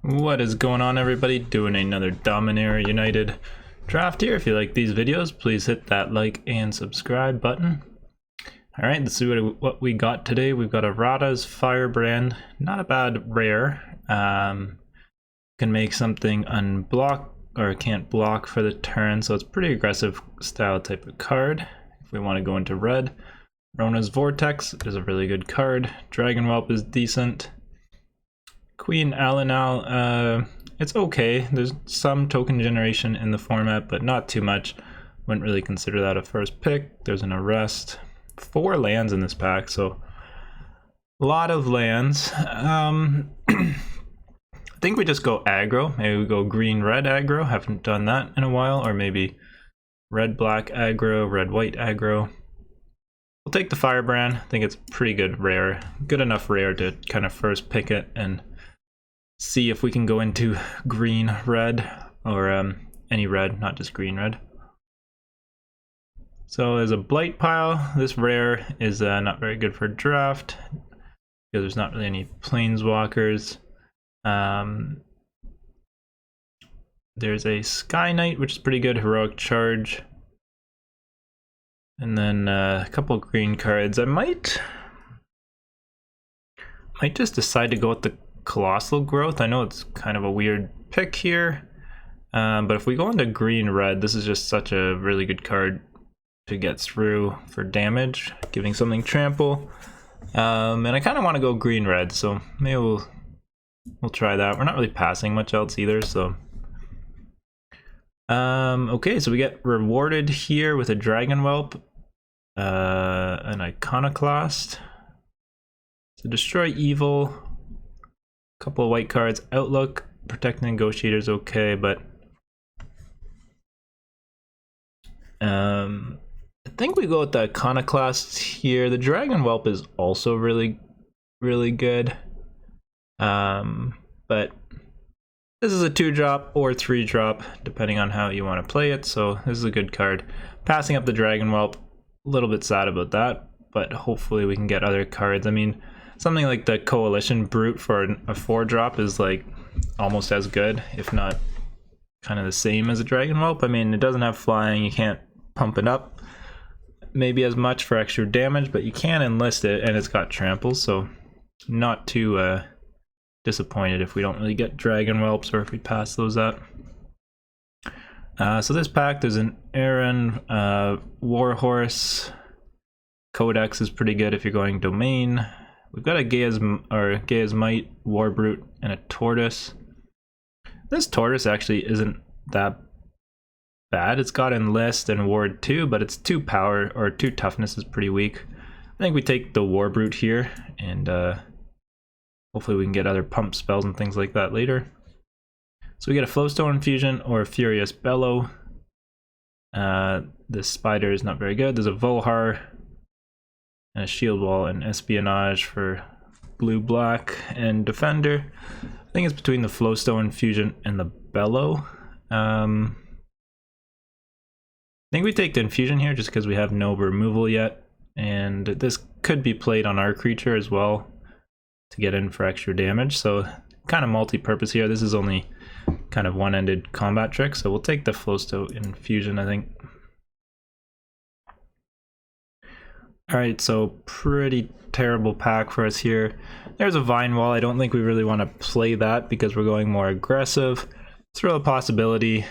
What is going on, everybody? Doing another Dominaria United draft here. If you like these videos, please hit that like and subscribe button. Alright, let's see what we got today. We've got a Rada's Firebrand. Not a bad rare. Can make something unblock or can't block for the turn, so it's pretty aggressive style type of card. If we want to go into red, Rona's Vortex is a really good card. Dragon Whelp is decent. Queen Alanal, it's okay. There's some token generation in the format, but not too much. Wouldn't really consider that a first pick. There's an Arrest. 4 lands in this pack, so a lot of lands. I think we just go aggro. Maybe we go green-red aggro. Haven't done that in a while. Or maybe red-black aggro, red-white aggro. We'll take the Firebrand. I think it's pretty good rare. Good enough rare to kind of first pick it and see if we can go into green red or any red, not just green red. So as a blight pile, this rare is not very good for draft because there's not really any planeswalkers. There's a Sky Knight, which is pretty good, heroic charge, and then a couple green cards. I might just decide to go with the Colossal Growth. I know it's kind of a weird pick here, but if we go into green-red, this is just such a really good card to get through for damage, giving something trample. And I kind of want to go green-red, so maybe we'll try that. We're not really passing much else either, so. Okay, so we get rewarded here with a Dragon Whelp, an Iconoclast. So destroy evil. Couple of white cards. Outlook, Protect the Negotiator is okay, but I think we go with the Iconoclast here. The Dragon Whelp is also really good, but this is a 2-drop or 3-drop depending on how you want to play it, so this is a good card. Passing up the Dragon Whelp, a little bit sad about that, but hopefully we can get other cards. I mean, something like the Coalition Brute for a 4-drop is like almost as good, if not kind of the same as a Dragon Whelp. I mean, it doesn't have flying, you can't pump it up maybe as much for extra damage, but you can enlist it, and it's got trample, so not too disappointed if we don't really get Dragon Whelps or if we pass those up. So this pack, there's an Aaron, Warhorse, Codex is pretty good if you're going Domain. We've got a Gaia's Might, War Brute, and a Tortoise. This Tortoise actually isn't that bad. It's got Enlist and Ward too, but its 2 power or 2 toughness is pretty weak. I think we take the War Brute here, and hopefully we can get other pump spells and things like that later. So we get a Flowstone Infusion or a Furious Bellow. This Spider is not very good. There's a Vohar and a Shield Wall and Espionage for blue-black and Defender. I think it's between the Flowstone Infusion and the Bellow. I think we take the Infusion here just because we have no removal yet, and this could be played on our creature as well to get in for extra damage, so kind of multi-purpose here. This is only kind of one-ended combat trick, so we'll take the Flowstone Infusion, I think. Alright, so pretty terrible pack for us here. There's a Vine Wall. I don't think we really want to play that because we're going more aggressive. Throw a possibility.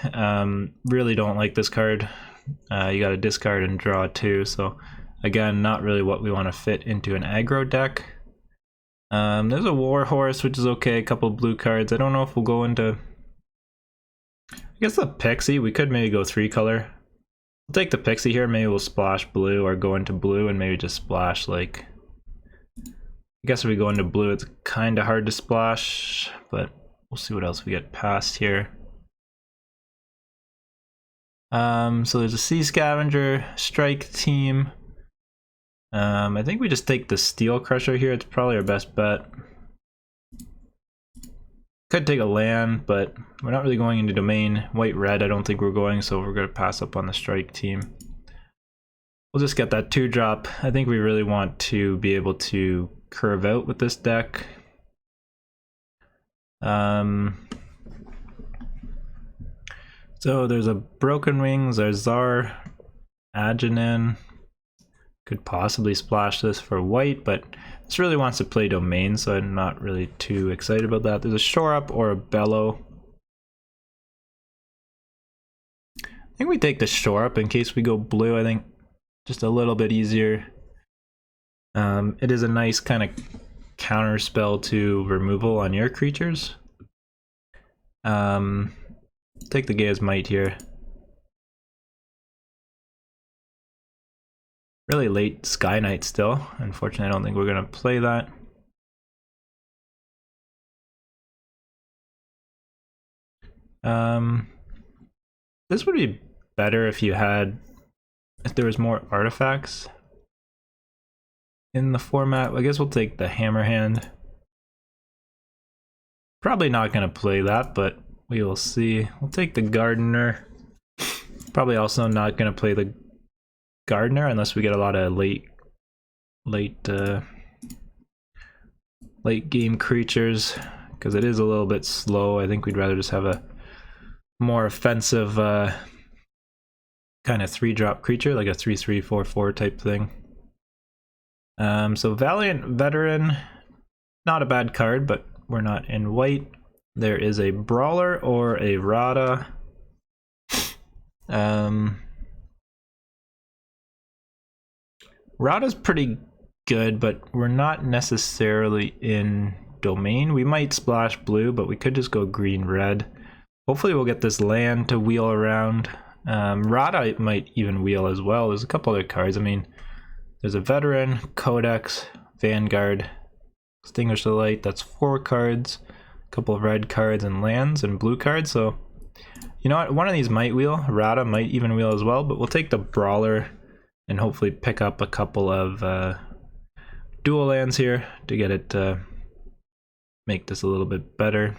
Really don't like this card. You got to discard and draw 2, so again, not really what we want to fit into an aggro deck. There's a Warhorse, which is okay, a couple of blue cards. I don't know if we'll go into, I guess the Pixie. We could maybe go 3-color. We'll take the Pixie here. Maybe we'll splash blue or go into blue and maybe just splash like, I guess if we go into blue, it's kind of hard to splash, but we'll see what else we get past here. So there's a Sea Scavenger, Strike Team. I think we just take the Steel Crusher here. It's probably our best bet. Could take a land, but we're not really going into Domain. White-red, I don't think we're going, so we're going to pass up on the Strike Team. We'll just get that 2-drop. I think we really want to be able to curve out with this deck. So there's a Broken Wings, there's Zar, Agenin. Could possibly splash this for white, but this really wants to play Domain, so I'm not really too excited about that. There's a Shore Up or a Bellow. I think we take the Shore Up in case we go blue. I think just a little bit easier. It is a nice kind of counter spell to removal on your creatures. Take the Gaia's Might here. Really late Sky Knight still. Unfortunately, I don't think we're gonna play that. This would be better if there was more artifacts in the format. I guess we'll take the Hammer Hand. Probably not gonna play that, but we will see. We'll take the Gardener. Probably also not gonna play the Gardener unless we get a lot of late game creatures, because it is a little bit slow. I think we'd rather just have a more offensive kind of 3-drop creature, like a 3/3/4/4 type thing. So Valiant Veteran, not a bad card, but we're not in white. There is a Brawler or a Rada. Rada's pretty good, but we're not necessarily in Domain. We might splash blue, but we could just go green-red. Hopefully we'll get this land to wheel around. Rada might even wheel as well. There's a couple other cards. I mean, there's a Veteran, Codex, Vanguard, Extinguish the Light. That's 4 cards. A couple of red cards and lands and blue cards. So, you know what? One of these might wheel. Rada might even wheel as well, but we'll take the Brawler and hopefully pick up a couple of dual lands here to get it make this a little bit better.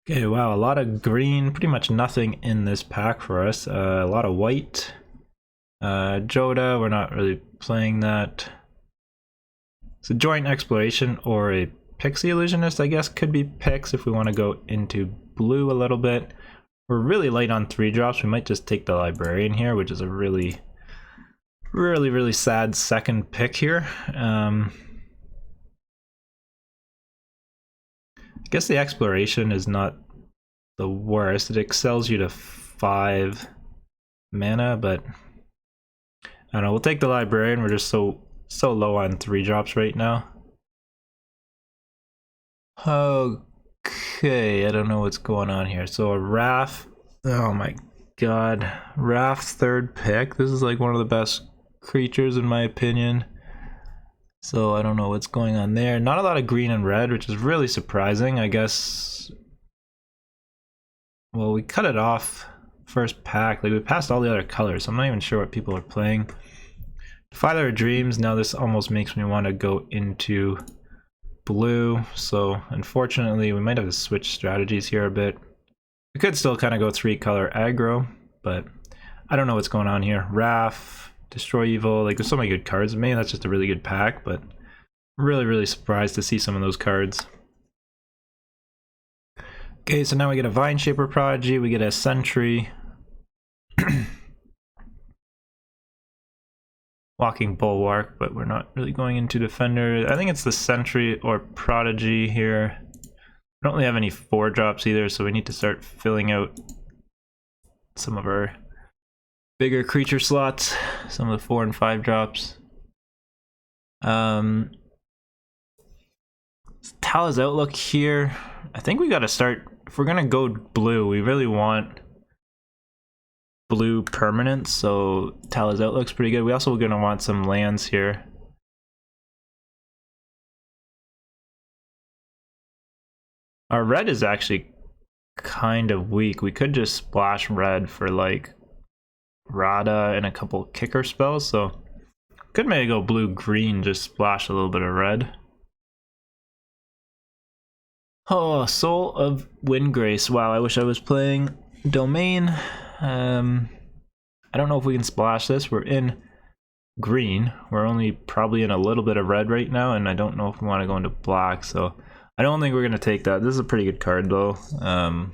Okay, wow, a lot of green, pretty much nothing in this pack for us. A lot of white. Joda, we're not really playing that. So Joint Exploration or a Pixie Illusionist, I guess, could be picks if we want to go into blue a little bit. We're really light on 3-drops. We might just take the Librarian here, which is a really sad second pick here. I guess the Exploration is not the worst. It excels you to 5 mana, but I don't know. We'll take the Librarian. We're just so low on 3-drops right now. Okay, I don't know what's going on here. So a Wrath. Oh my god. Wrath's 3rd pick. This is like one of the best creatures in my opinion. So I don't know what's going on there. Not a lot of green and red, which is really surprising. I guess, well, we cut it off first pack. Like, we passed all the other colors, so I'm not even sure what people are playing. Defiler of Dreams. Now this almost makes me want to go into blue. So unfortunately, we might have to switch strategies here a bit. We could still kind of go 3-color aggro, but I don't know what's going on here. Wrath, Destroy Evil, like there's so many good cards. Maybe that's just a really good pack, but I'm really surprised to see some of those cards. Okay, so now we get a Vine Shaper Prodigy, we get a Sentry. Walking Bulwark, but we're not really going into Defender. I think it's the Sentry or Prodigy here. We don't really have any 4-drops either, so we need to start filling out some of our bigger creature slots, some of the 4 and 5-drops. Tala's Outlook here. I think we gotta start, if we're gonna go blue, we really want blue permanents, so Tala's Outlook's pretty good. We also are gonna want some lands here. Our red is actually kind of weak. We could just splash red for like Rada and a couple kicker spells, so could maybe go blue-green, just splash a little bit of red. Oh, Soul of Windgrace. Wow, I wish I was playing Domain. I don't know if we can splash this. We're in green. We're only probably in a little bit of red right now, and I don't know if we want to go into black, so I don't think we're gonna take that. This is a pretty good card though. I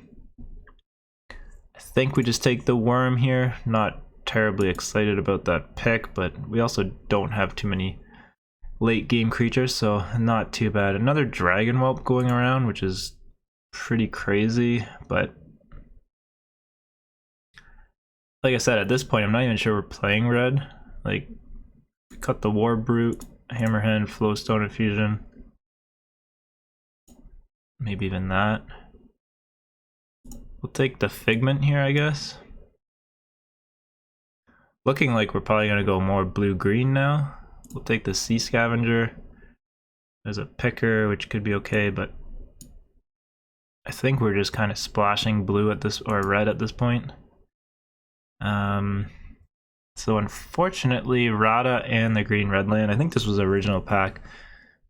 think we just take the worm here. Not terribly excited about that pick, but we also don't have too many late game creatures, so not too bad. Another dragon whelp going around, which is pretty crazy, but like I said, at this point I'm not even sure we're playing red. Like, cut the war brute, hammerhead, flowstone infusion, maybe even that. We'll take the figment here, I guess. Looking like we're probably gonna go more blue-green now. We'll take the sea scavenger. There's a picker, which could be okay, but I think we're just kind of splashing blue at this, or red at this point. So unfortunately, Rada and the green-red land. I think this was the original pack.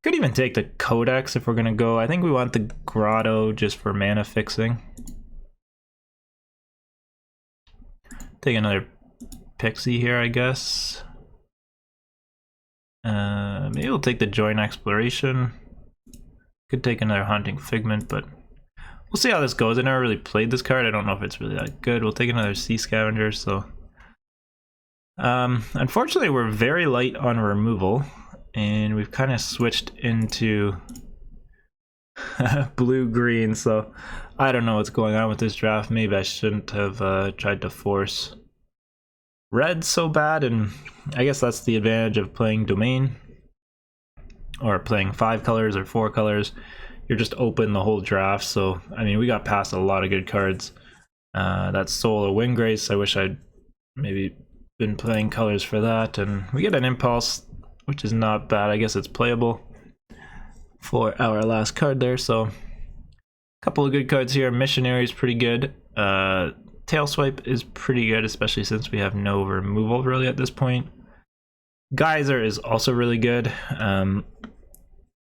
Could even take the Codex if we're gonna go. I think we want the Grotto just for mana fixing. Take another Pixie here, I guess. Maybe we'll take the Join Exploration. Could take another Haunting Figment, but we'll see how this goes. I never really played this card. I don't know if it's really that good. We'll take another Sea Scavenger, so... unfortunately, we're very light on removal, and we've kind of switched into blue-green, so I don't know what's going on with this draft. Maybe I shouldn't have tried to force red so bad, and I guess that's the advantage of playing Domain, or playing 5 colors or 4 colors. You're just open the whole draft, so I mean, we got past a lot of good cards. That's Soul of Windgrace. I wish I'd maybe been playing colors for that, and we get an Impulse, which is not bad. I guess it's playable for our last card there, so a couple of good cards here. Missionary is pretty good. Tail Swipe is pretty good, especially since we have no removal really at this point. Geyser is also really good.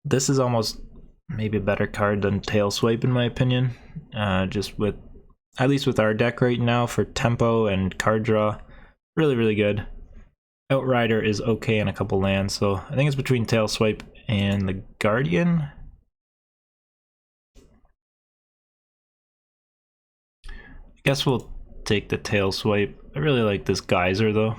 This is almost maybe a better card than Tail Swipe in my opinion, just with, at least with our deck right now, for tempo and card draw. Really good. Outrider is okay in a couple lands, so I think it's between Tail Swipe and the Guardian. I guess we'll take the Tail Swipe. I really like this Geyser though.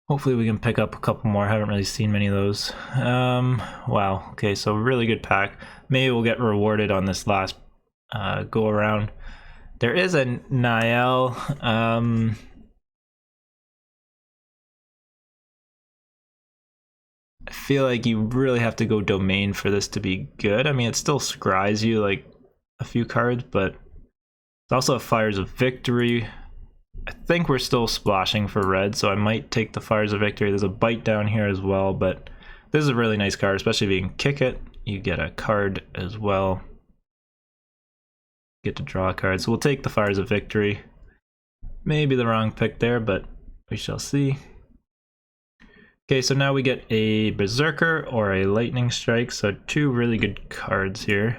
Hopefully we can pick up a couple more. I haven't really seen many of those. Wow, okay, so really good pack. Maybe we'll get rewarded on this last go around. There is a Niall. I feel like you really have to go Domain for this to be good. I mean, it still scries you like a few cards, but it's also Fires of Victory. I think we're still splashing for red, so I might take the Fires of Victory. There's a Bite down here as well, but this is a really nice card, especially if you can kick it. You get a card as well. Get to draw a card, so we'll take the Fires of Victory. Maybe the wrong pick there, but we shall see. Okay, so now we get a Berserker or a Lightning Strike, so 2 really good cards here.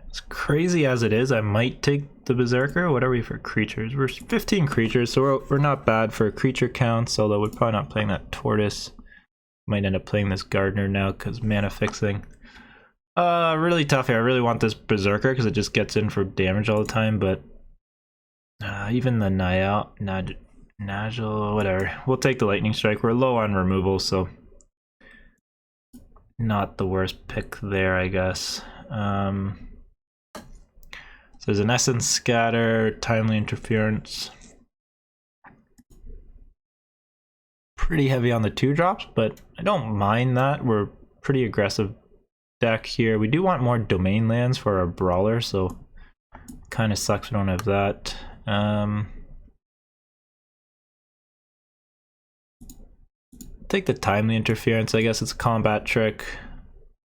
As crazy as it is, I might take the Berserker. What are we for creatures? We're 15 creatures, so we're not bad for creature counts, although we're probably not playing that Tortoise. Might end up playing this Gardener now because mana fixing. Really tough here. I really want this Berserker because it just gets in for damage all the time, but even the Nagel, whatever. We'll take the Lightning Strike. We're low on removal, so not the worst pick there, I guess. So there's an Essence Scatter, Timely Interference. Pretty heavy on the 2-drops, but I don't mind that. We're pretty aggressive deck here. We do want more Domain lands for our Brawler, so kind of sucks we don't have that. Take the Timely Interference. I guess it's a combat trick.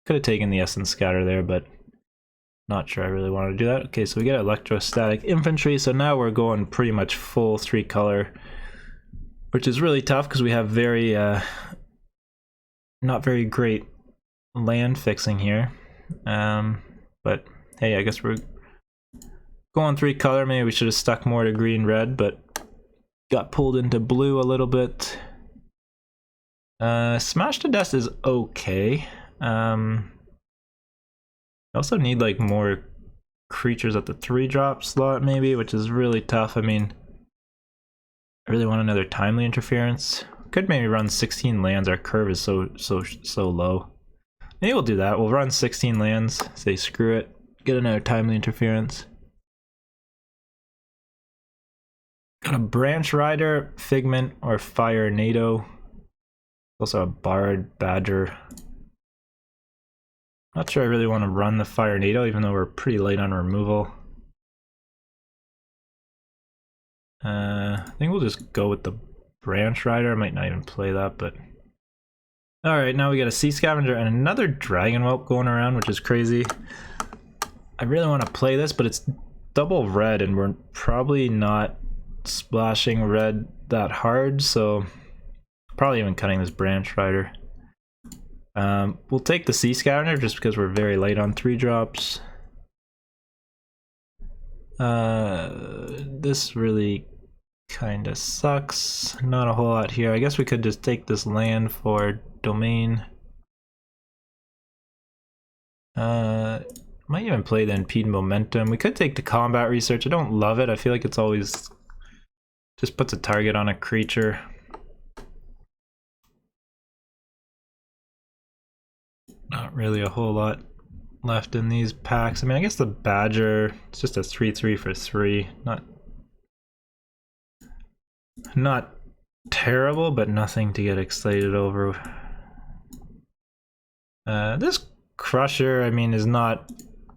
Could have taken the Essence Scatter there, but not sure I really want to do that. Okay, so we get Electrostatic Infantry, so now we're going pretty much full 3-color, which is really tough because we have very not very great land fixing here. But hey, I guess we're going 3-color. Maybe we should have stuck more to green-red, but got pulled into blue a little bit. Smash to Death is okay. I also need like more creatures at the 3-drop slot maybe, which is really tough. I mean, I really want another timely interference. Could maybe run 16 lands. Our curve is so low. Maybe we'll do that. We'll run 16 lands, say screw it, get another timely interference. Got a Branch Rider, Figment, or Fire NATO. Also a Bard, Badger. Not sure I really want to run the Fire NATO, even though we're pretty late on removal. I think we'll just go with the Branch Rider. I might not even play that, but... Alright, now we got a Sea Scavenger and another Dragon Whelp going around, which is crazy. I really want to play this, but it's double red, and we're probably not splashing red that hard, so... Probably even cutting this Branch Rider. We'll take the Sea Scavenger just because we're very late on 3-drops. This really kind of sucks. Not a whole lot here. I guess we could just take this land for Domain. Might even play the Impede Momentum. We could take the Combat Research. I don't love it. I feel like it's always just puts a target on a creature. Not really a whole lot left in these packs. I mean, I guess the Badger, it's just a 3/3 for 3. Not terrible, but nothing to get excited over. This Crusher, I mean, is not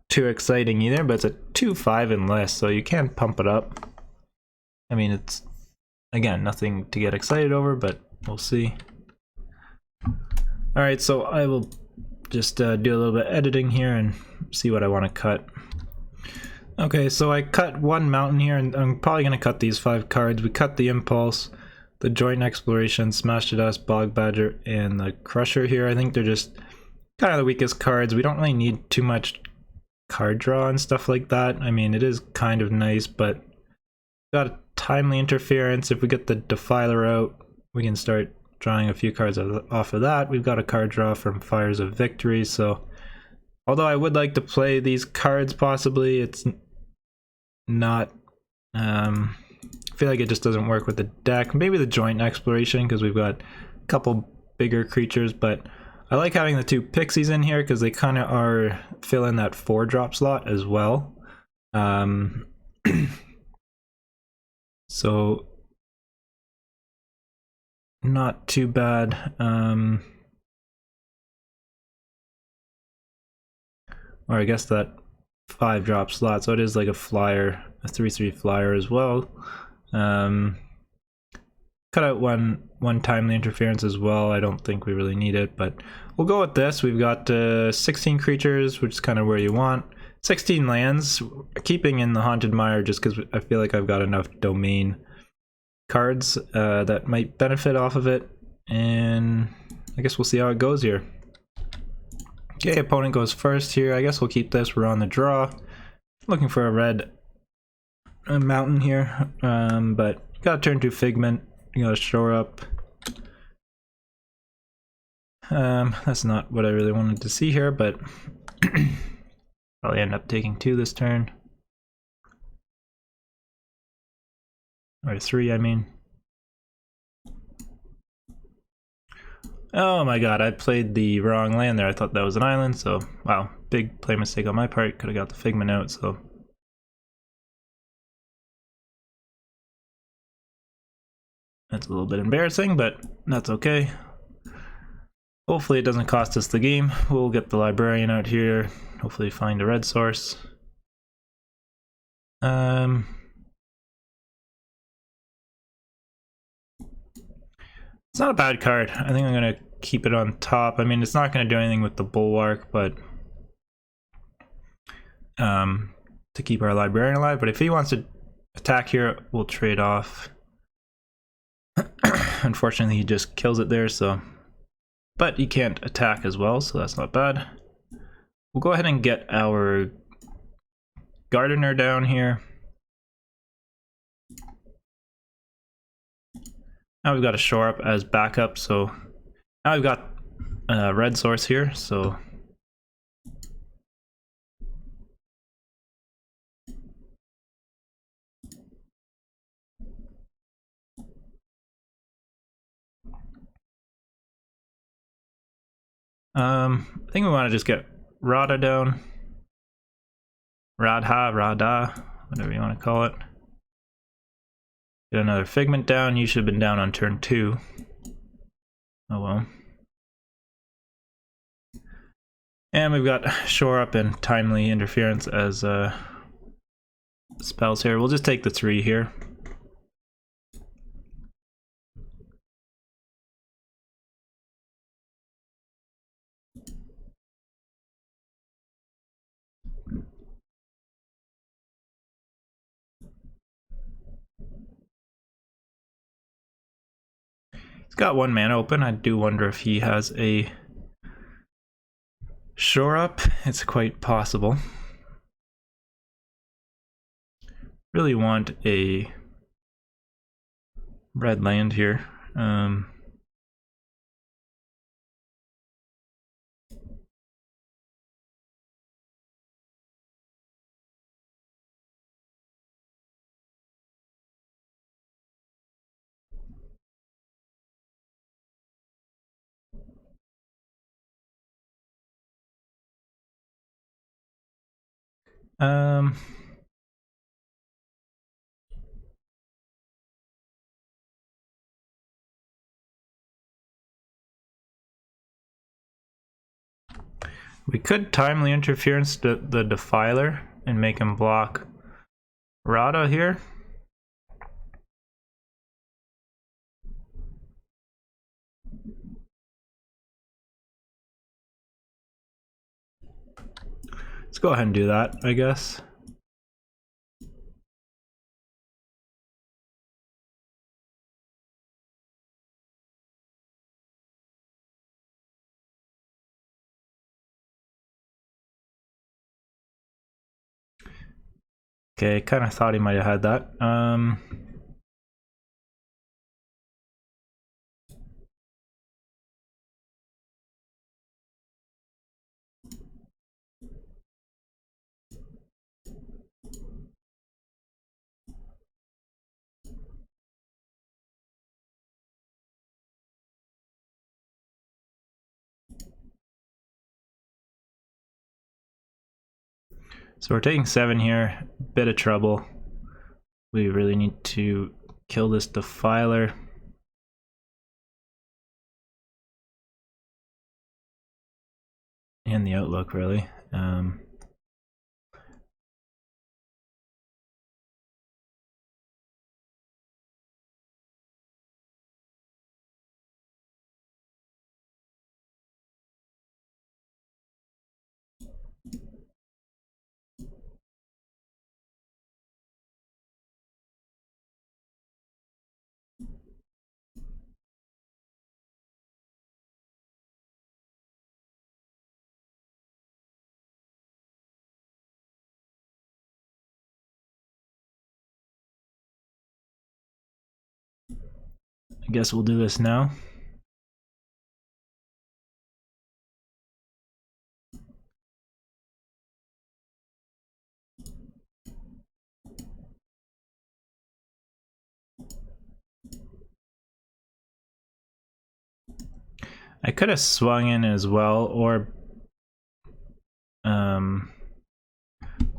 too exciting either, but it's a 2/5 and less, so you can pump it up. I mean, it's, again, nothing to get excited over, but we'll see. Alright, so I will just do a little bit of editing here and see what I want to cut. Okay, so I cut one mountain here, and I'm probably going to cut these 5 cards. We cut the Impulse, the Joint Exploration, Smash to Dust, Bog Badger, and the Crusher here. I think they're just kind of the weakest cards. We don't really need too much card draw and stuff like that. I mean, it is kind of nice, but got a timely interference. If we get the Defiler out, we can start drawing a few cards off of that. We've got a card draw from Fires of Victory, so although I would like to play these cards possibly, it's not, I feel like it just doesn't work with the deck. Maybe the Joint Exploration, because we've got a couple bigger creatures, but I like having the 2 Pixies in here because they kind of are filling that 4-drop slot as well. So not too bad. Or I guess that 5-drop slot, so it is like a flyer, a 3/3 flyer as well. Cut out one timely interference as well. I don't think we really need it, but we'll go with this. We've got 16 creatures, which is kind of where you want. 16 lands, keeping in the Haunted Mire just because I feel like I've got enough Domain cards that might benefit off of it, and I guess we'll see how it goes here. Okay, opponent goes first here. I guess we'll keep this. We're on the draw. Looking for a red mountain here, but gotta turn to Figment. You gotta shore up. That's not what I really wanted to see here, but probably end up taking 2 this turn. Or 3, I mean. Oh my god, I played the wrong land there. I thought that was an island, so wow, big play mistake on my part. Could have got the Figment out, so. That's a little bit embarrassing, but that's okay. Hopefully it doesn't cost us the game. We'll get the Librarian out here, hopefully find a red source. It's not a bad card. I think I'm going to keep it on top. I mean, it's not going to do anything with the Bulwark, but to keep our Librarian alive. But if he wants to attack here, we'll trade off. Unfortunately, he just kills it there, so. But he can't attack as well, so that's not bad. We'll go ahead and get our Gardener down here. Now we've got a shore up as backup, so now we've got red source here, so I think we want to just get Rada down. Rada, whatever you want to call it. Get another Figment down. You should have been down on turn 2. Oh well. And we've got Shore Up and Timely Interference as spells here. We'll just take the 3 here. He's got 1 mana open. I do wonder if he has a Shore Up. It's quite possible. Really want a red land here. We could Timely Interference the Defiler and make him block Rada here. Let's go ahead and do that, I guess. Okay, kind of thought he might have had that. So we're taking 7 here, bit of trouble. We really need to kill this Defiler. And the Outlook, really. I guess we'll do this now. I could have swung in as well, or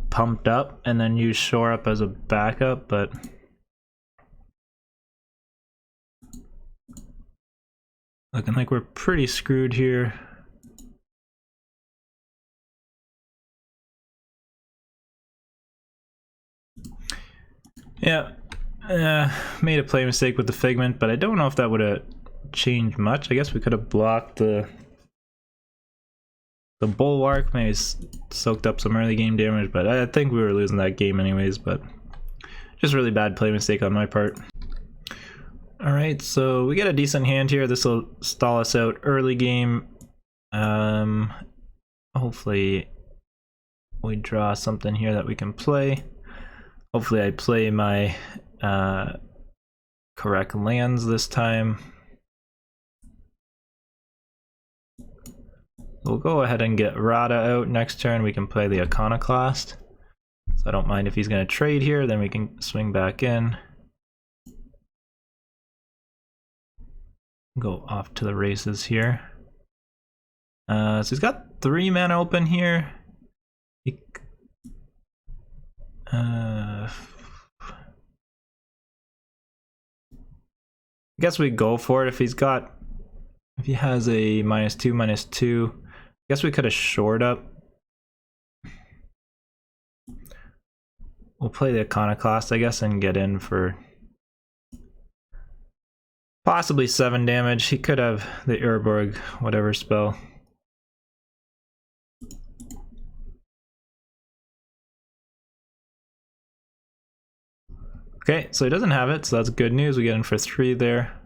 pumped up and then use Shore Up as a backup, but looking like we're pretty screwed here. Yeah, made a play mistake with the Figment, but I don't know if that would have changed much. I guess we could have blocked the Bulwark, maybe soaked up some early game damage, but I think we were losing that game anyways, but just really bad play mistake on my part. Alright, so we get a decent hand here. This will stall us out early game. Hopefully we draw something here that we can play. Hopefully I play my correct lands this time. We'll go ahead and get Rada out next turn. We can play the Iconoclast. So I don't mind if he's going to trade here, then we can swing back in. Go off to the races here. So he's got 3 mana open here. I guess we go for it if he has a -2/-2. I guess we could have shored up. We'll play the Iconoclast, I guess, and get in for possibly 7 damage. He could have the Urborg, whatever spell. Okay, so he doesn't have it, so that's good news. We get in for 3 there.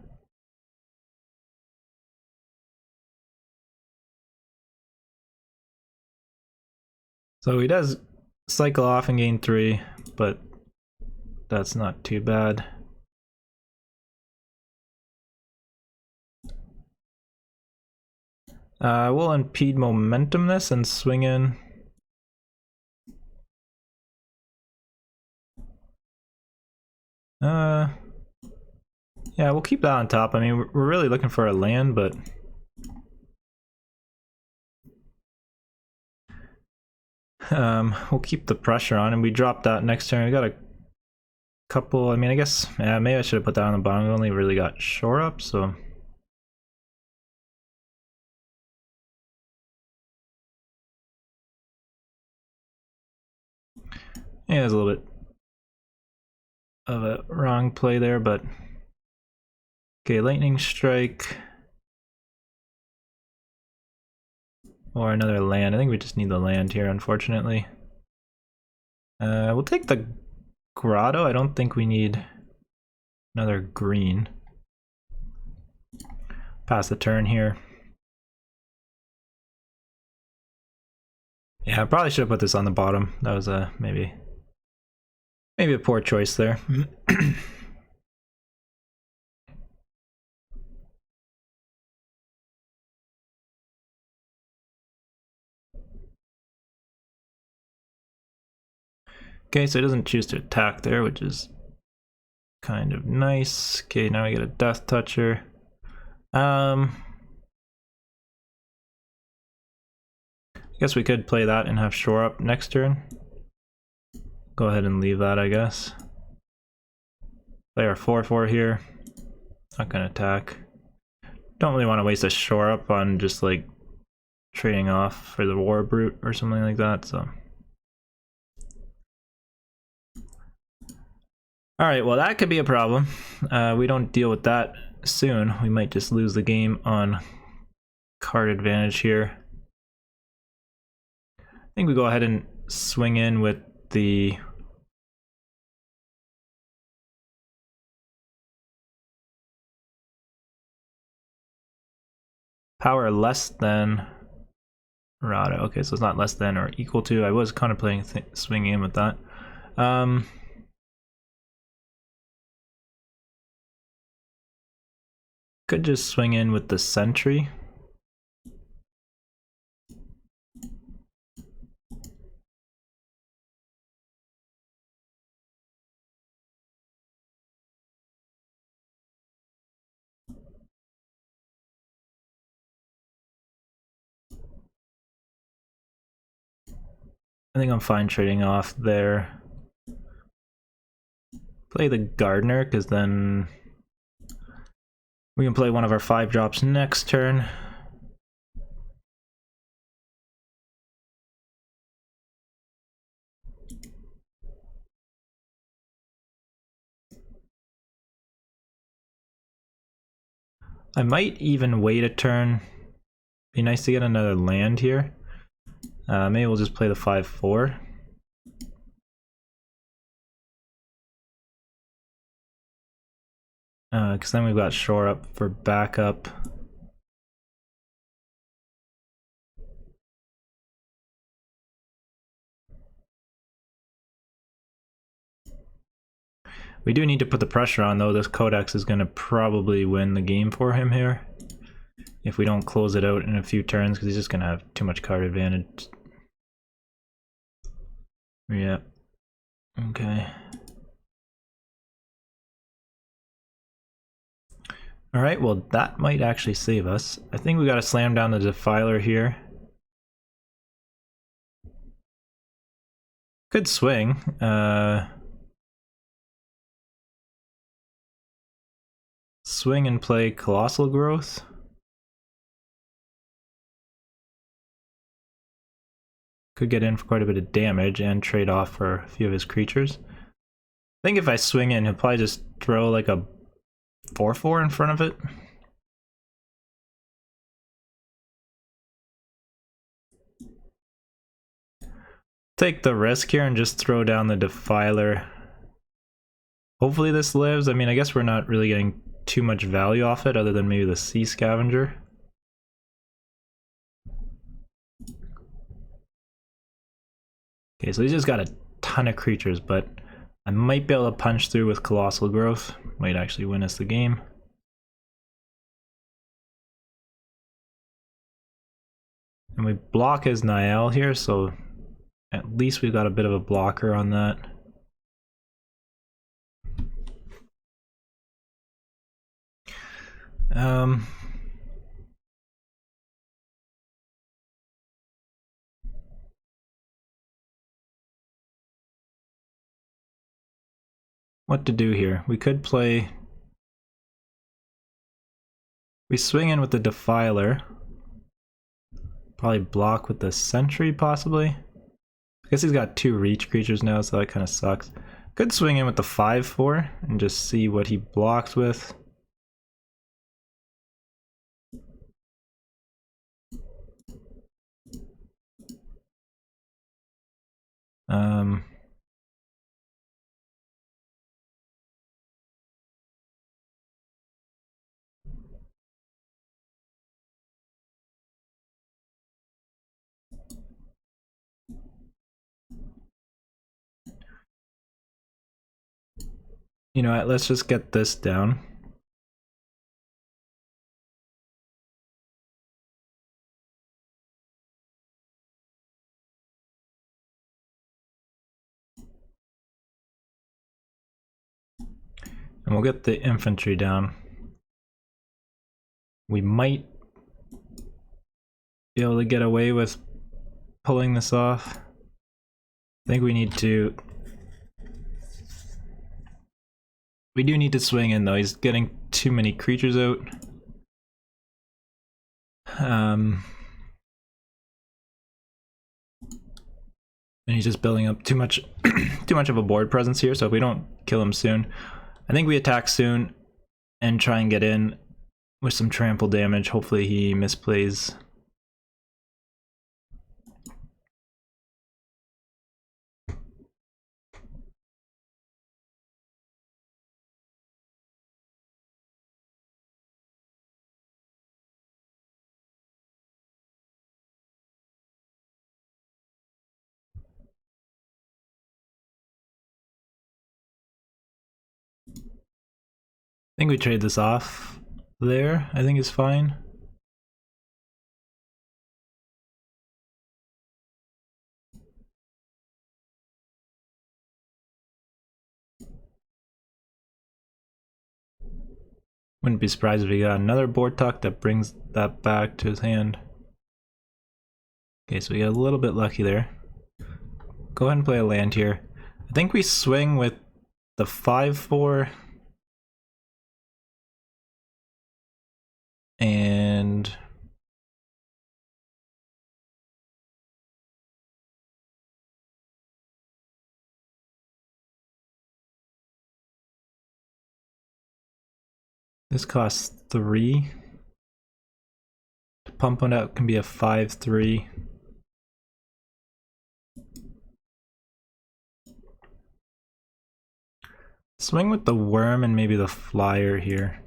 So he does cycle off and gain 3, but that's not too bad. We'll impede momentum this and swing in. Yeah, we'll keep that on top. I mean, we're really looking for a land, but we'll keep the pressure on, and we drop that next turn. We got a couple. I mean, I guess maybe I should have put that on the bottom. We only really got shore up, so yeah, there's a little bit of a wrong play there, but okay, lightning strike or another land. I think we just need the land here, unfortunately. We'll take the grotto. I don't think we need another green. Pass the turn here. Yeah, I probably should have put this on the bottom. That was maybe a poor choice there. Okay, so he doesn't choose to attack there, which is kind of nice. Okay, now we get a Death Toucher. I guess we could play that and have shore up next turn. Go ahead and leave that, I guess. Play our 4/4 here. Not gonna attack. Don't really want to waste a shore up on just like trading off for the War Brute or something like that, so. Alright, well that could be a problem. We don't deal with that soon. We might just lose the game on card advantage here. I think we go ahead and swing in with the power less than Rada. Okay, so it's not less than or equal to. I was contemplating swinging in with that. Could just swing in with the sentry. I think I'm fine trading off there. Play the Gardener, because then we can play one of our 5 drops next turn. I might even wait a turn. Be nice to get another land here. Maybe we'll just play the 5/4. Because then we've got shore up for backup. We do need to put the pressure on though. This Codex is going to probably win the game for him here if we don't close it out in a few turns, because he's just going to have too much card advantage. Yeah. Okay. Alright, well that might actually save us. I think we got to slam down the Defiler here. Good swing. Swing and play Colossal Growth. Could get in for quite a bit of damage and trade off for a few of his creatures. I think if I swing in, he'll probably just throw like a 4/4 in front of it. Take the risk here and just throw down the Defiler. Hopefully this lives. I mean, I guess we're not really getting too much value off it other than maybe the Sea Scavenger. Okay, so he's just got a ton of creatures, but I might be able to punch through with Colossal Growth. Might actually win us the game. And we block his Niall here, so at least we've got a bit of a blocker on that. What to do here? We could play... We swing in with the Defiler. Probably block with the Sentry, possibly. I guess he's got 2 reach creatures now, so that kind of sucks. Could swing in with the 5/4 and just see what he blocks with. You know what, let's just get this down. And we'll get the infantry down. We might be able to get away with pulling this off. I think we need to... We do need to swing in though, he's getting too many creatures out. And he's just building up too much of a board presence here, so if we don't kill him soon, I think we attack soon and try and get in with some trample damage. Hopefully he misplays. I think we trade this off there. I think it's fine. Wouldn't be surprised if he got another board tuck that brings that back to his hand. Okay, so we got a little bit lucky there. Go ahead and play a land here. I think we swing with the 5/4. And this costs 3. To pump one out can be a 5/3. Swing with the worm and maybe the flyer here.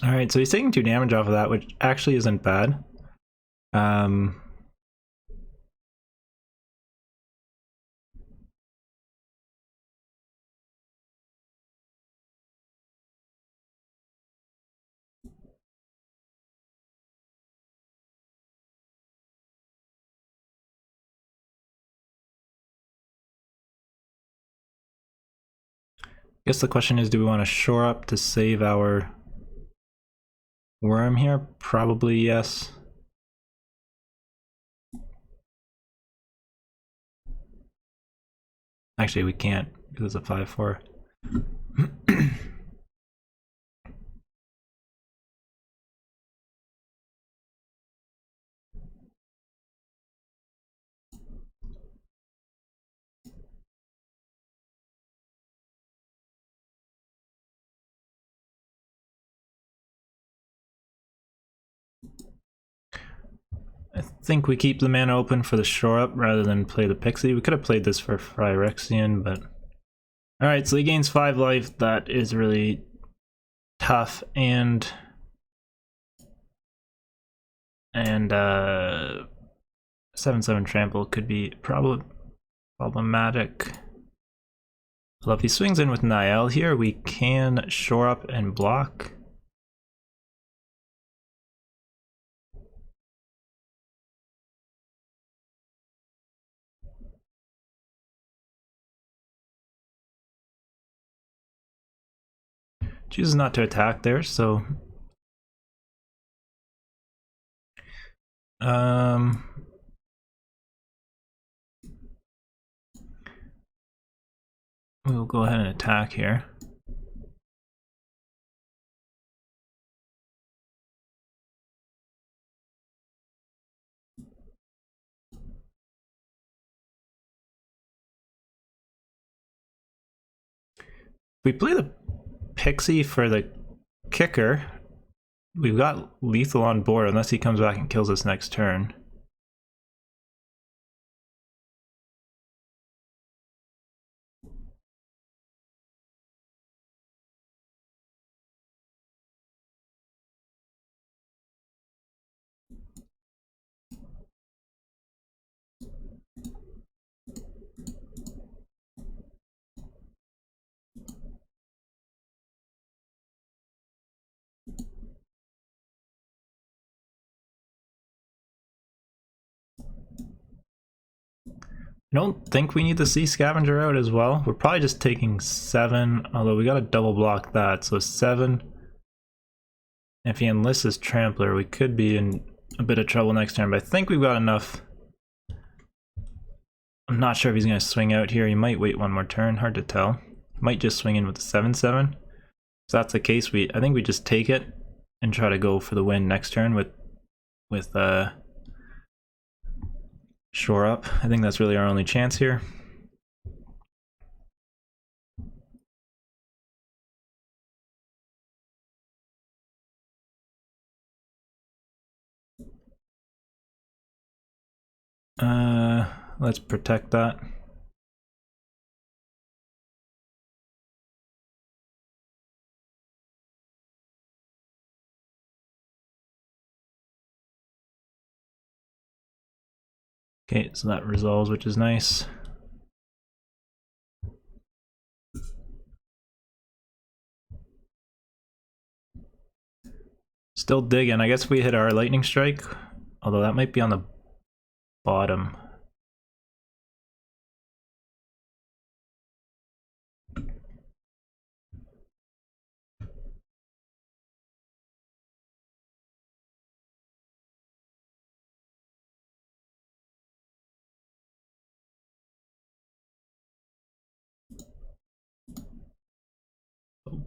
Alright, so he's taking 2 damage off of that, which actually isn't bad. I guess the question is, do we want to shore up to save our worm here? Probably yes. Actually, we can't because it's a 5-4. I think we keep the mana open for the shore up rather than play the Pixie. We could have played this for Phyrexian, but... Alright, so he gains 5 life. That is really tough, and 7/7 trample could be problematic. Well, if he swings in with Niall here, we can shore up and block. Chooses not to attack there, so we'll go ahead and attack here. We play the Pixie for the kicker. We've got lethal on board unless he comes back and kills us next turn. I don't think we need to see Scavenger out as well. We're probably just taking 7, although we gotta double block that, so 7. If he enlists his Trampler, we could be in a bit of trouble next turn, but I think we've got enough. I'm not sure if he's gonna swing out here. He might wait one more turn, hard to tell. Might just swing in with the 7/7. If that's the case, I think we just take it and try to go for the win next turn with shore up. I think that's really our only chance here. Let's protect that. Okay, so that resolves, which is nice. Still digging. I guess we hit our lightning strike, although that might be on the bottom.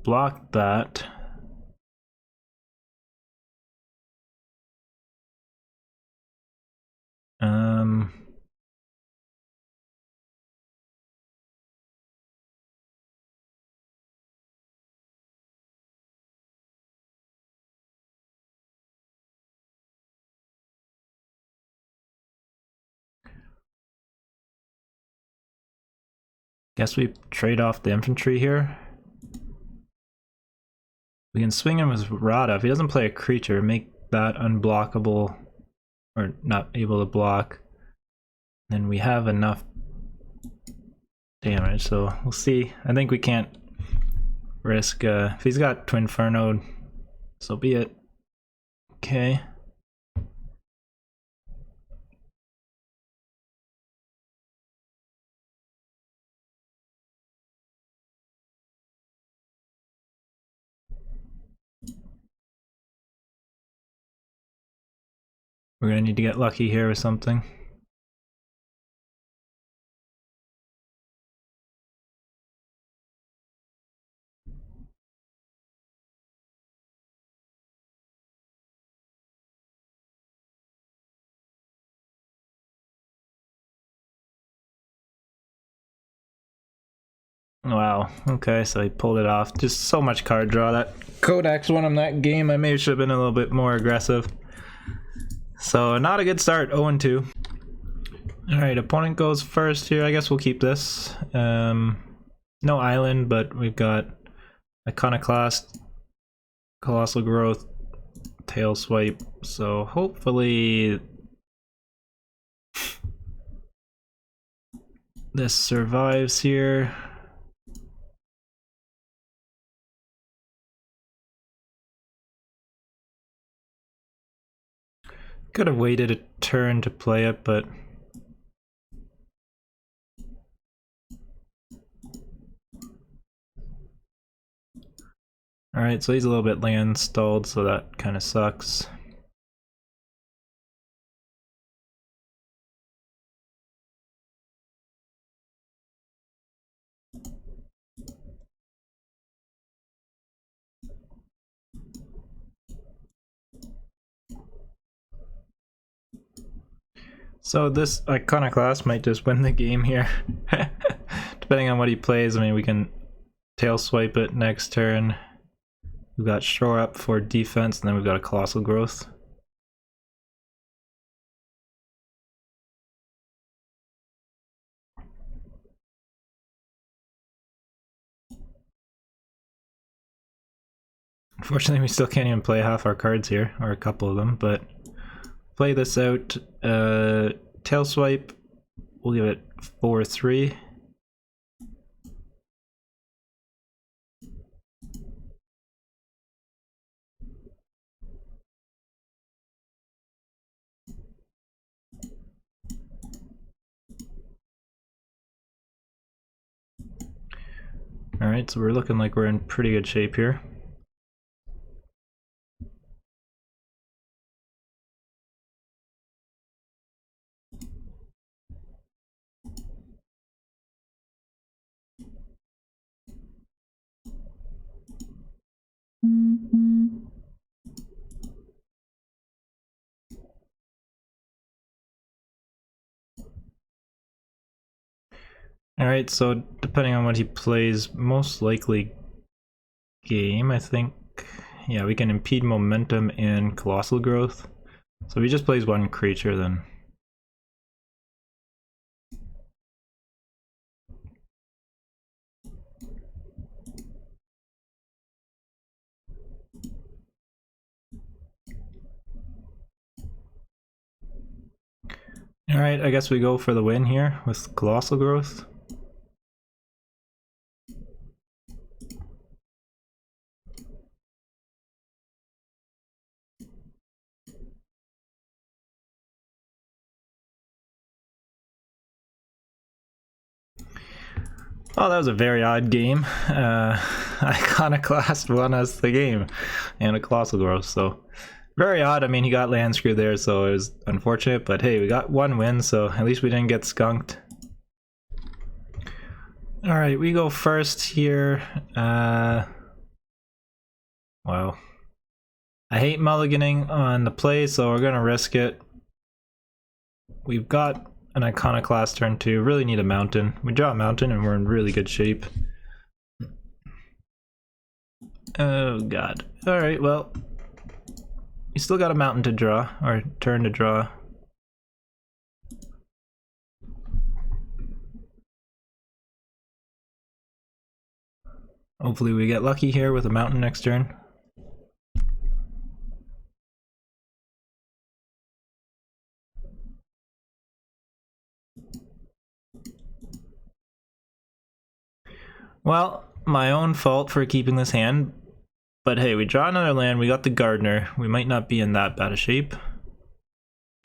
Block that. Guess we trade off the infantry here. We can swing him with Rada. If he doesn't play a creature, make that unblockable or not able to block. Then we have enough damage, so we'll see. I think we can't risk if he's got Twinferno, so be it. Okay. We're gonna need to get lucky here with something. Wow, okay, so he pulled it off. Just so much card draw. That Codex won him that game. I maybe should have been a little bit more aggressive. So not a good start, 0-2. Alright, opponent goes first here. I guess we'll keep this. No island, but we've got Iconoclast, Colossal Growth, Tail Swipe, so hopefully this survives here. Could have waited a turn to play it, but alright, so he's a little bit land stalled, so that kind of sucks. So this Iconoclast might just win the game here. Depending on what he plays, I mean, we can tail swipe it next turn. We've got Shore Up for defense, and then we've got a Colossal Growth. Unfortunately, we still can't even play half our cards here, or a couple of them, but play this out. Tail Swipe, we'll give it 4-3. Alright, so we're looking like we're in pretty good shape here. Alright, so depending on what he plays, most likely game, I think. Yeah, we can impede momentum and Colossal Growth. So if he just plays one creature, then alright, I guess we go for the win here with Colossal Growth. Oh, that was a very odd game. Iconoclast won us the game, and a Colossal Growth, so very odd. I mean, he got land screwed there, so it was unfortunate, but hey, we got one win, so at least we didn't get skunked. Alright, we go first here. Wow. I hate mulliganing on the play, so we're gonna risk it. We've got an Iconoclast turn 2, really need a mountain. We draw a mountain and we're in really good shape. Oh god. Alright, well, you still got a mountain to draw, or turn to draw. Hopefully we get lucky here with a mountain next turn. Well, my own fault for keeping this hand. But hey, we draw another land, we got the gardener. We might not be in that bad a shape.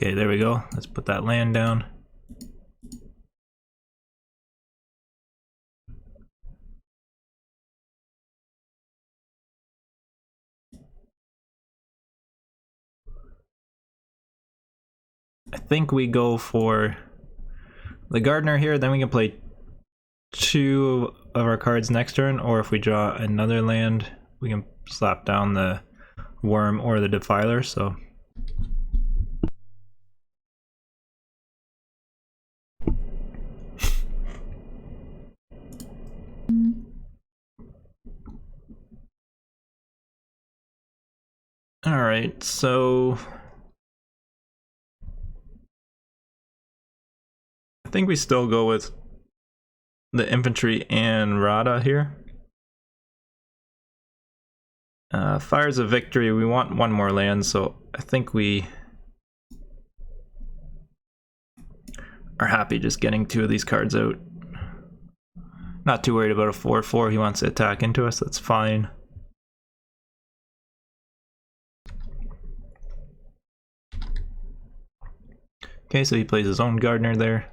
Okay, there we go. Let's put that land down. I think we go for the gardener here, then we can play 2 of our cards next turn, or if we draw another land, we can slap down the worm or the defiler, so. Alright, so I think we still go with the infantry and Rada here. Fires of Victory, we want 1 more land, so I think we are happy just getting 2 of these cards out. Not too worried about a 4/4, he wants to attack into us, that's fine. Okay, so he plays his own gardener there.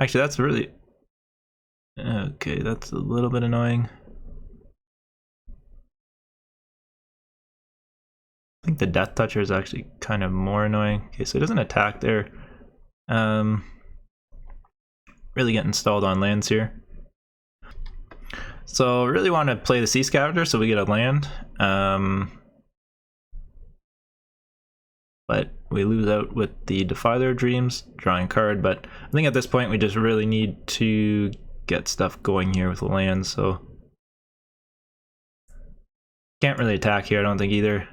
Actually, that's really... Okay, that's a little bit annoying. I think the Death Toucher is actually kind of more annoying. Okay, so he doesn't attack there. Really getting stalled on lands here. So really want to play the Sea Scavenger so we get a land. But we lose out with the Defiler of Dreams, drawing card, but I think at this point we just really need to get stuff going here with the land, so can't really attack here, I don't think either.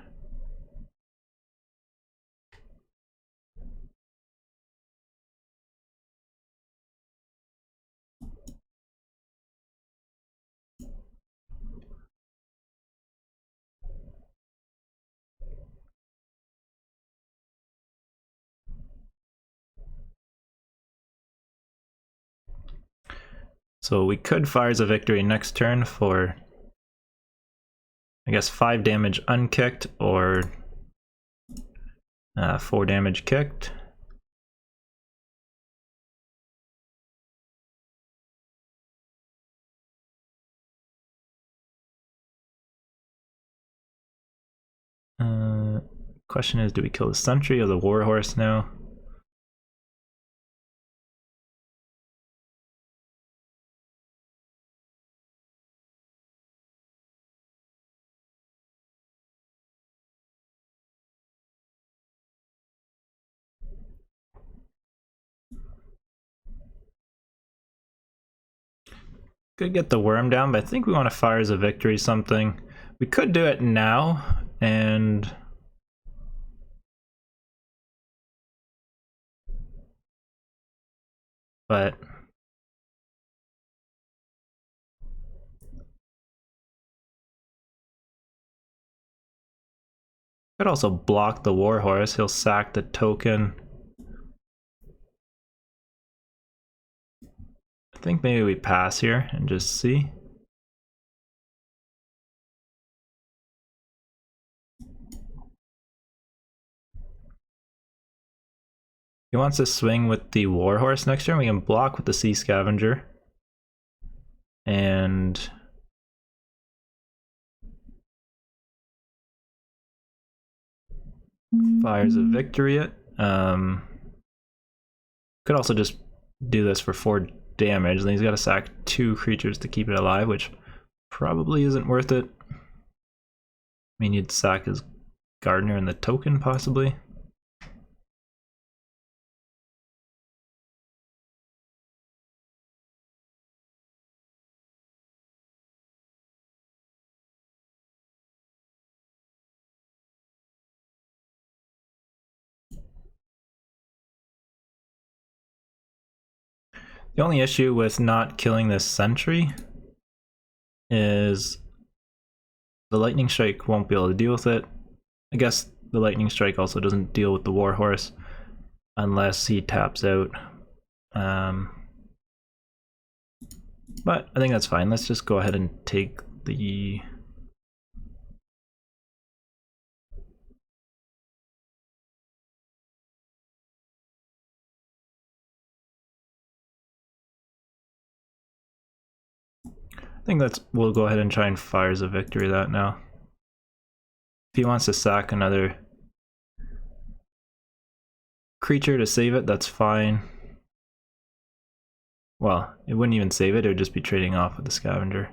So we could Fires of Victory next turn for, I guess, 5 damage unkicked or 4 damage kicked. Question is, do we kill the Sentry or the Warhorse now? Could get the worm down, but I think we want to Fires of Victory something. We could do it now, and but could also block the Warhorse. He'll sack the token. I think maybe we pass here and just see. He wants to swing with the Warhorse next turn. We can block with the Sea Scavenger. And Fires of Victory it. Could also just do this for 4 damage. Then he's got to sack 2 creatures to keep it alive, which probably isn't worth it. I mean, you'd sack his Gardener and the token, possibly. The only issue with not killing this Sentry is the Lightning Strike won't be able to deal with it. I guess the Lightning Strike also doesn't deal with the Warhorse unless he taps out. But I think that's fine. Let's just go ahead and take the... I think we'll go ahead and try and fires a victory that now. If he wants to sack another creature to save it, that's fine. Well, it wouldn't even save it, it would just be trading off with the scavenger.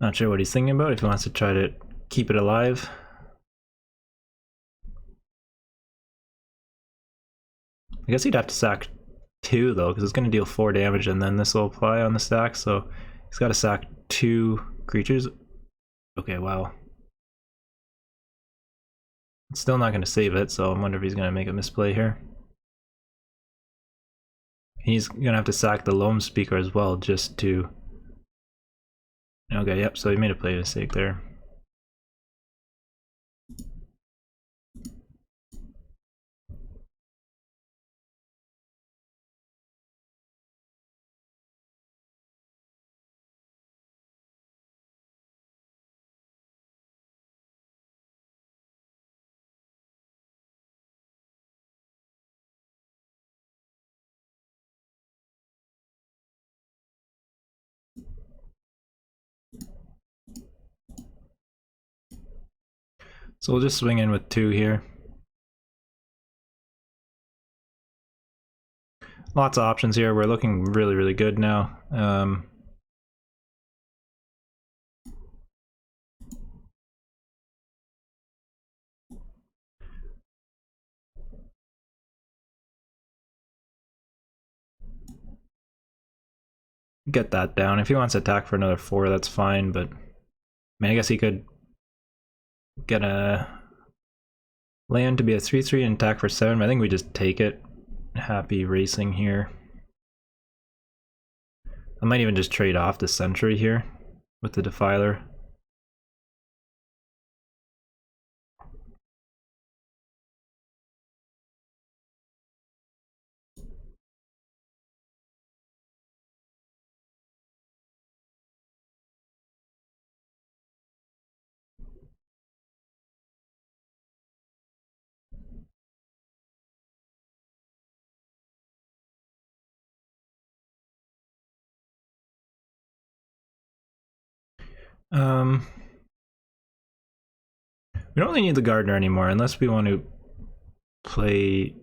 Not sure what he's thinking about, if he wants to try to keep it alive. I guess he'd have to sack 2 though, because it's going to deal 4 damage and then this will apply on the stack, so he's got to sack 2 creatures. Okay, wow. It's still not going to save it, so I wonder if he's going to make a misplay here. He's going to have to sack the Loam Speaker as well, just to... Okay, yep, so he made a play mistake there. So we'll just swing in with 2 here. Lots of options here. We're looking really, really good now. Get that down. If he wants to attack for another 4, that's fine, but I mean, I guess he could get a land to be a 3/3 and attack for 7, but I think we just take it. Happy racing here. I might even just trade off the Sentry here with the Defiler. We don't really need the Gardener anymore unless we want to play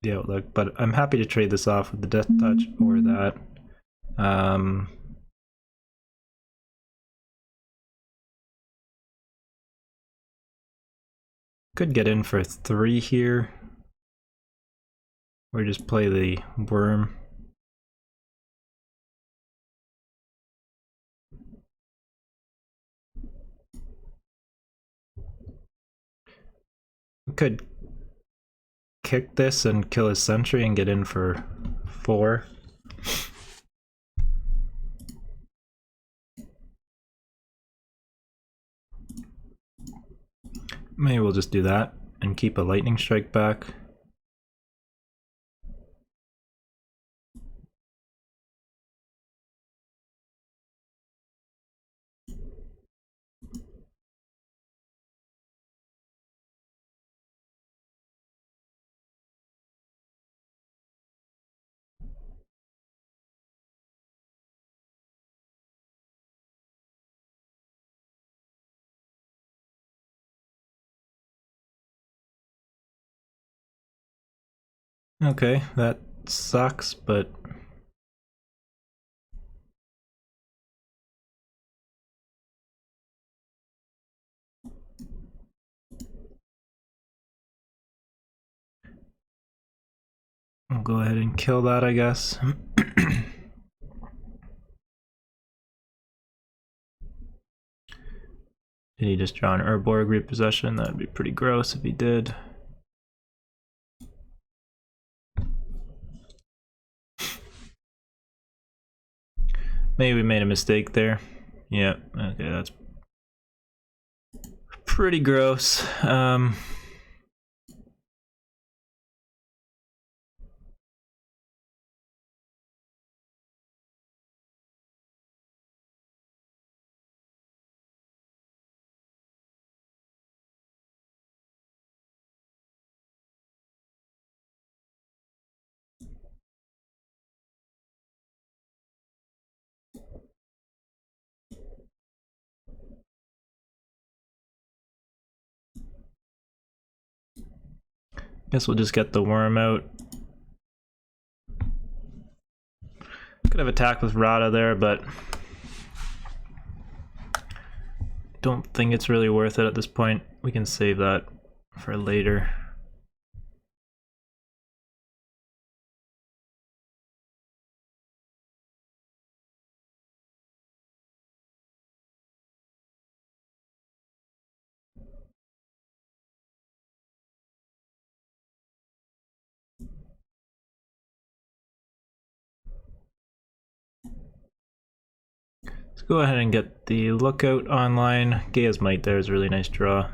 the Outlook, but I'm happy to trade this off with the Death Touch or that. Could get in for 3 here, or just play the Worm. Could kick this and kill his Sentry and get in for 4. Maybe we'll just do that and keep a Lightning Strike back. Okay, that sucks, but I'll go ahead and kill that, I guess. Did he just draw an Urborg repossession? That'd be pretty gross if he did. Maybe we made a mistake there. Yeah, okay, that's pretty gross. Guess we'll just get the worm out. Could have attacked with Rada there, but don't think it's really worth it at this point. We can save that for later. Let's go ahead and get the Lookout online. Gaia's Might there is a really nice draw.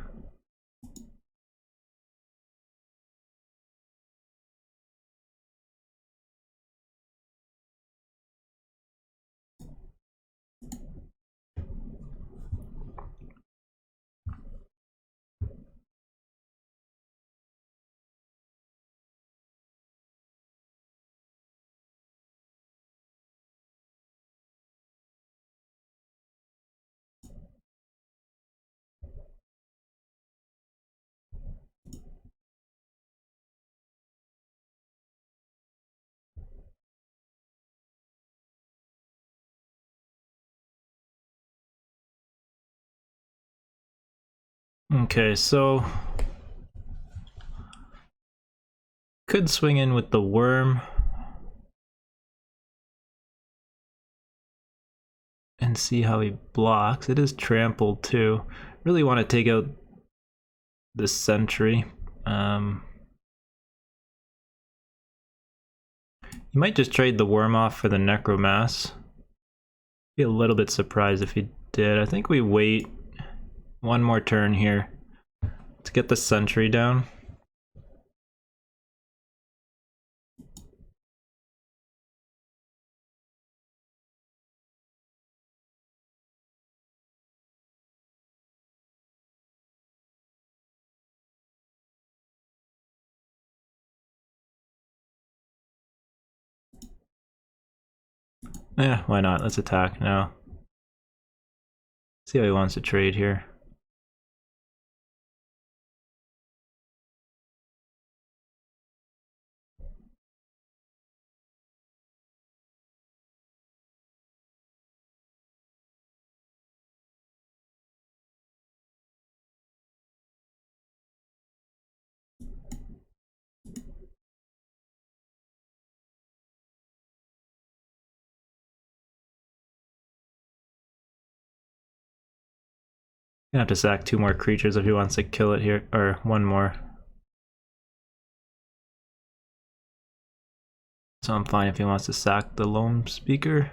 Okay, so could swing in with the worm and see how he blocks. It is trampled too. Really want to take out this sentry. You might just trade the worm off for the Necromass. Be a little bit surprised if he did. I think we wait one more turn here to get the sentry down. Yeah, why not? Let's attack now. See how he wants to trade here. Gonna have to sack 2 more creatures if he wants to kill it here, or 1 more. So I'm fine if he wants to sack the Loam Speaker.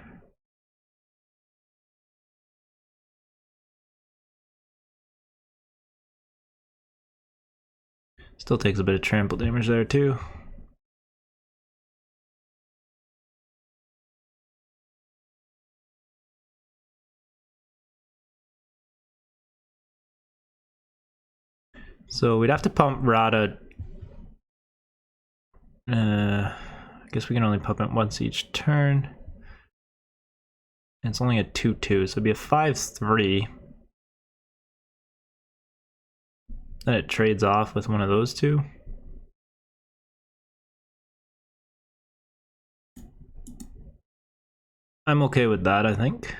Still takes a bit of trample damage there too. So we'd have to pump Rada. I guess we can only pump it once each turn. And it's only a 2/2, so it'd be a 5/3. Then it trades off with one of those two. I'm okay with that, I think.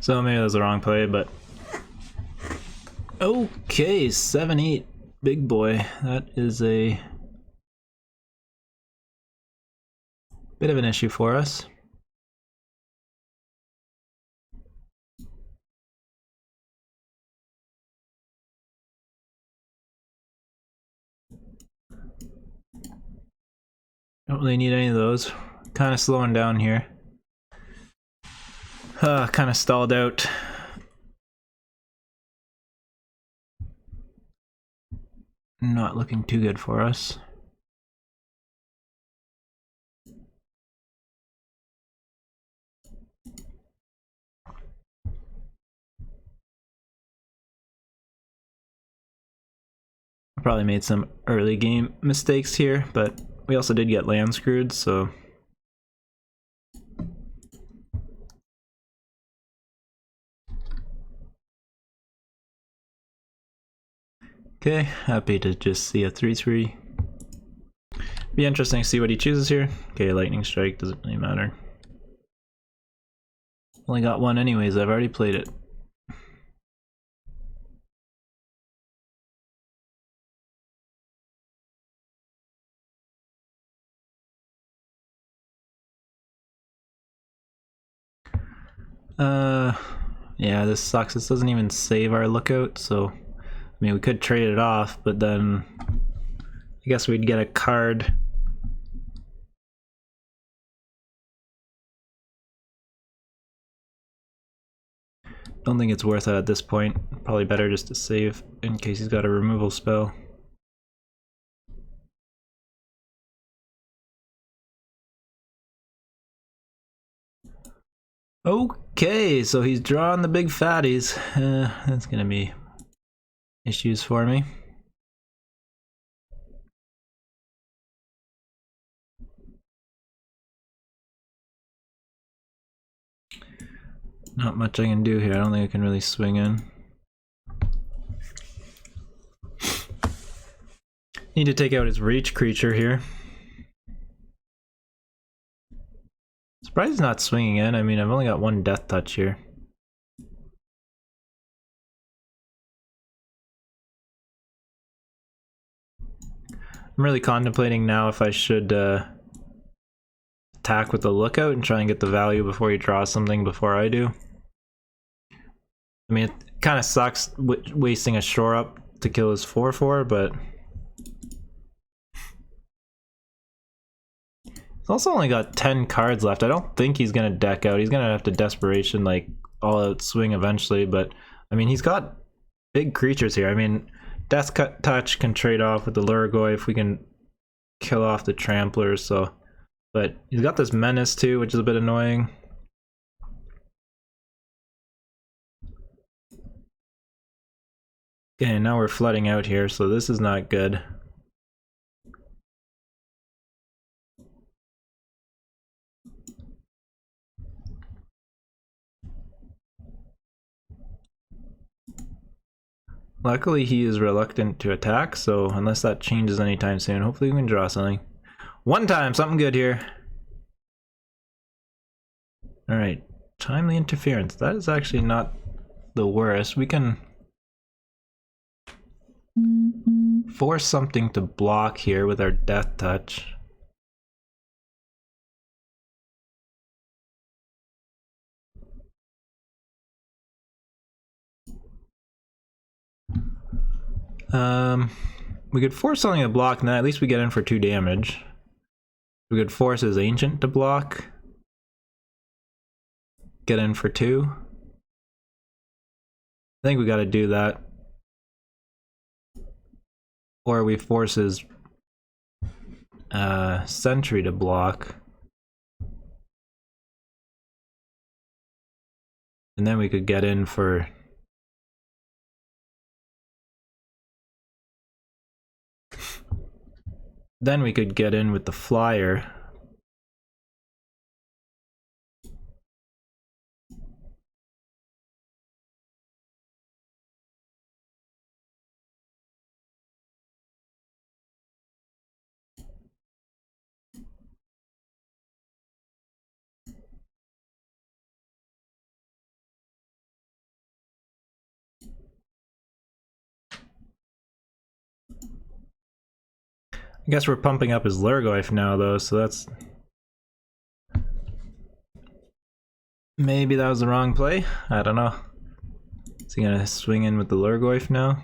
So maybe that was the wrong play, but okay, 7-8, big boy. That is a bit of an issue for us. Don't really need any of those. Kind of slowing down here. Kind of stalled out. Not looking too good for us. Probably made some early game mistakes here, but we also did get land screwed, so okay, happy to just see a 3-3. Be interesting to see what he chooses here. Okay, lightning strike, doesn't really matter. Only got one anyways, I've already played it. Yeah, this sucks. This doesn't even save our lookout, so I mean we could trade it off, but then I guess we'd get a card. Don't think it's worth it at this point. Probably better just to save in case he's got a removal spell. Okay, so he's drawing the big fatties. That's gonna be issues for me. Not much I can do here. I don't think I can really swing in. Need to take out his reach creature here. Surprised he's not swinging in. I mean, I've only got one death touch here. I'm really contemplating now if I should attack with the lookout and try and get the value before he draws something before I do. I mean, it kind of sucks wasting a shore up to kill his 4/4, but he's also only got 10 cards left. I don't think he's gonna deck out. He's gonna have to desperation, like, all out swing eventually, but I mean, he's got big creatures here. I mean, Death Touch can trade off with the Lurgoy if we can kill off the Tramplers, so. But he's got this Menace too, which is a bit annoying. Okay, now we're flooding out here, so this is not good. Luckily, he is reluctant to attack, so unless that changes anytime soon, hopefully we can draw something. One time, something good here. Alright, timely interference. That is actually not the worst. We can force something to block here with our Death Touch. We could force something to block, and then at least we get in for 2 damage. We could force his Ancient to block. Get in for 2. I think we gotta do that. Or we force his Sentry to block. And then we could get in for... Then we could get in with the Flyer. I guess we're pumping up his Lurgoyf now though, so that's... Maybe that was the wrong play? I don't know. Is he gonna swing in with the Lurgoyf now?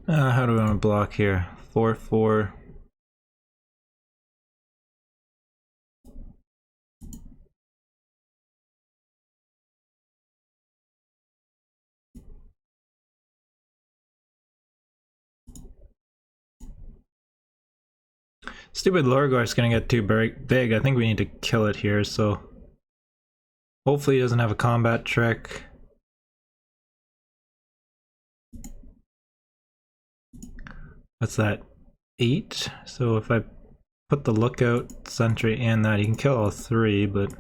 How do we want to block here? 4-4. Stupid Lurgoyf's gonna get too big. I think we need to kill it here, so... Hopefully he doesn't have a combat trick. What's that? 8? So if I put the lookout, sentry, and that, he can kill all 3, but...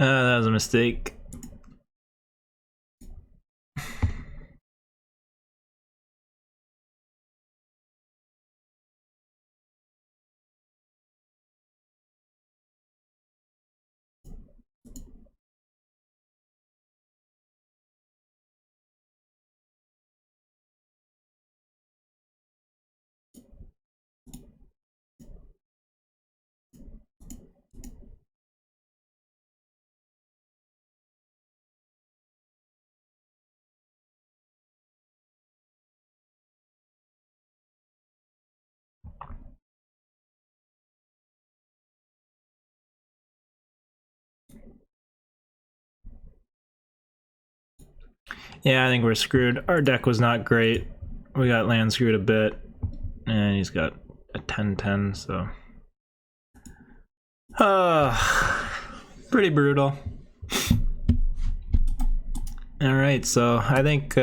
that was a mistake. Yeah, I think we're screwed. Our deck was not great. We got land screwed a bit. And he's got a 10-10, so... pretty brutal. Alright, so I think...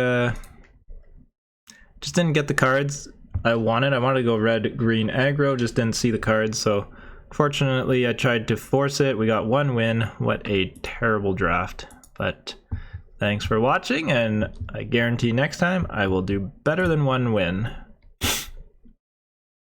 just didn't get the cards I wanted. I wanted to go red, green, aggro, just didn't see the cards, so... Fortunately, I tried to force it. We got 1 win. What a terrible draft. But... Thanks for watching, and I guarantee next time I will do better than 1 win.